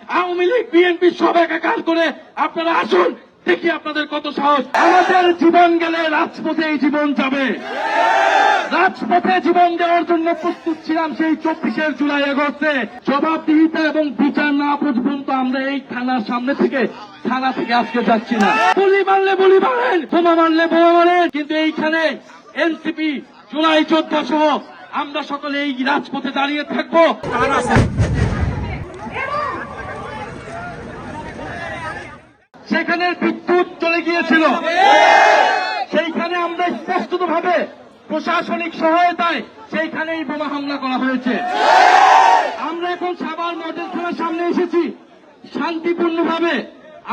Awami League BNP সব একাকার করে আপনারা আসুন, দেখি আপনাদের কত সাহস। আমাদের জীবন গেলে রাজপথে এই জীবন যাবে। রাজপথে জীবন দেওয়ার জন্য প্রস্তুত ছিলাম সেই 24 জুলাই আগস্টে। জবাবদিহিতা এবং বিচার না পর্যন্ত আমরা এই থানার সামনে থেকে থানা থেকে আজকে যাচ্ছি না। গুলি মারলে গুলি মারেন, বোমা মারলে বোমা মারেন, কিন্তু এইখানে এনসিপি জুলাই যোদ্ধা সহ আমরা সকলে এই রাজপথে দাঁড়িয়ে থাকবো। সেখানে বিদ্যুৎ চলে গিয়েছিল, সেইখানে আমরা স্পষ্টভাবে প্রশাসনিক সহায়তায় সেইখানেই বোমা হামলা করা হয়েছে। আমরা এখন সাভার মডেল থানার সামনে এসেছি শান্তিপূর্ণভাবে।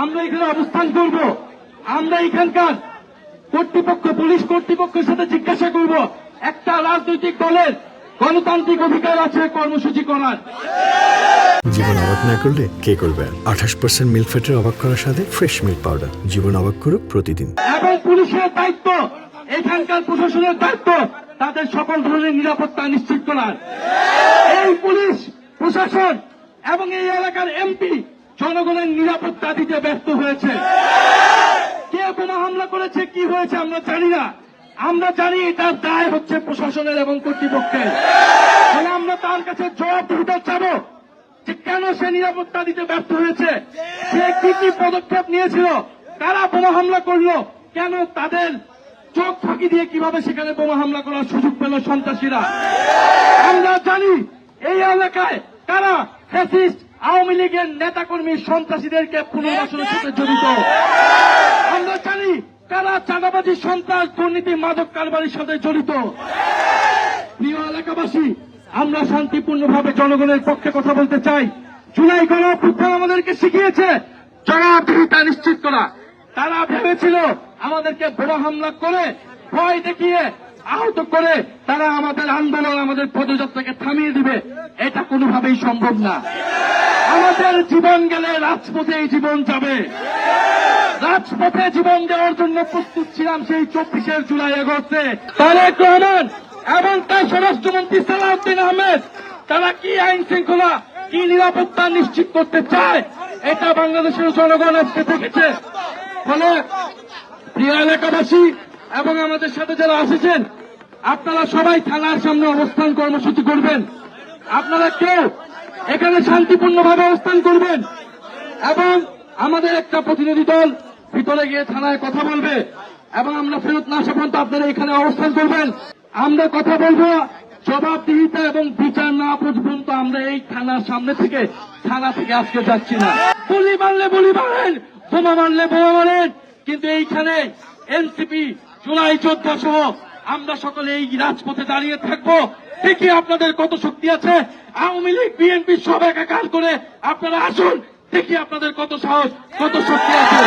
আমরা এখানে অবস্থান করব। আমরা এখানকার কর্তৃপক্ষ, পুলিশ কর্তৃপক্ষের সাথে জিজ্ঞাসা করব, একটা রাজনৈতিক দলের গণতান্ত্রিক অধিকার আছে কর্মসূচি করার। জীবন অবাক না করলে কে করবে? 28% মিল্ক ফ্যাটের অবাক করার সাথে ফ্রেশ মিল্ক পাউডার। জীবন অবাক করুক প্রতিদিন। এবং পুলিশের দায়িত্ব, এখানকার প্রশাসনের দায়িত্ব তাদের সকল ধরনের নিরাপত্তা নিশ্চিত করার। এই পুলিশ প্রশাসন এবং এই এলাকার এমপি জনগণের নিরাপত্তা দিতে ব্যর্থ হয়েছে। কে বোমা হামলা করেছে, কি হয়েছে আমরা জানি না। আমরা জানি এটার দায় হচ্ছে প্রশাসনের এবং কর্তৃপক্ষের। তাহলে আমরা তার কাছে জবাবদিহিতা চাবো যে কেন সে নিরাপত্তা দিতে ব্যর্থ হয়েছে, সে কি কি পদক্ষেপ নিয়েছিল, কারা বোমা হামলা করলো, কেন তাদের চোখ ফাঁকি দিয়ে কিভাবে সেখানে বোমা হামলা করার সুযোগ পেল সন্ত্রাসীরা। আমরা জানি এই এলাকায় কারা ফ্যাসিস্ট আওয়ামী লীগের নেতাকর্মী সন্ত্রাসীদেরকে পুনর্বাসনের সাথে জড়িত। আমরা জানি কারা চাঁদাবাজি, সন্ত্রাস, দুর্নীতি, মাদক কারবারির সাথে জড়িত। প্রিয় এলাকাবাসী, আমরা শান্তিপূর্ণভাবে জনগণের পক্ষে কথা বলতে চাই। জুলাই গণঅভ্যুত্থান আমাদেরকে শিখিয়েছে জবাবদিহিতা নিশ্চিত করা। তারা ভেবেছিল আমাদেরকে বোমা হামলা করে, ভয় দেখিয়ে, আহত করে তারা আমাদের আন্দোলন, আমাদের পদযাত্রাকে থামিয়ে দিবে। এটা কোনোভাবেই সম্ভব না। আমাদের জীবন গেলে রাজপথে এই জীবন যাবে। রাজপথে জীবন দেওয়ার জন্য প্রস্তুত ছিলাম সেই 24 জুলাই আগস্টে। তারেক রহমান এবং তার স্বরাষ্ট্রমন্ত্রী সালাউদ্দিন আহমেদ তারা কি আইন শৃঙ্খলা, কি নিরাপত্তা নিশ্চিত করতে চায়, এটা বাংলাদেশের জনগণ আজকে দেখেছে। ফলে প্রিয় এলাকাবাসী এবং আমাদের সাথে যারা আসেছেন, আপনারা সবাই থানার সামনে অবস্থান কর্মসূচি করবেন। আপনারা কেউ এখানে শান্তিপূর্ণভাবে অবস্থান করবেন এবং আমাদের একটা প্রতিনিধি দল ভিতরে গিয়ে থানায় কথা বলবে এবং আমরা ফেরত না আসা পর্যন্ত আপনারা এখানে অবস্থান করবেন। আমরা কথা বলবো, জবাবদিহিতা এবং বিচার না পর্যন্ত আমরা এই থানার সামনে থেকে থানা থেকে আজকে যাচ্ছি না। গুলি মারলে গুলি মারেন, বোমা মারলে বোমা মারেন, কিন্তু এইখানে এনসিপি জুলাই যোদ্ধা সহ আমরা সকলে এই রাজপথে দাঁড়িয়ে থাকবো, দেখি আপনাদের কত শক্তি আছে। আওয়ামী লীগ বিএনপি সব একাকার করে আপনারা আসুন, দেখি আপনাদের কত সাহস, কত শক্তি আছে।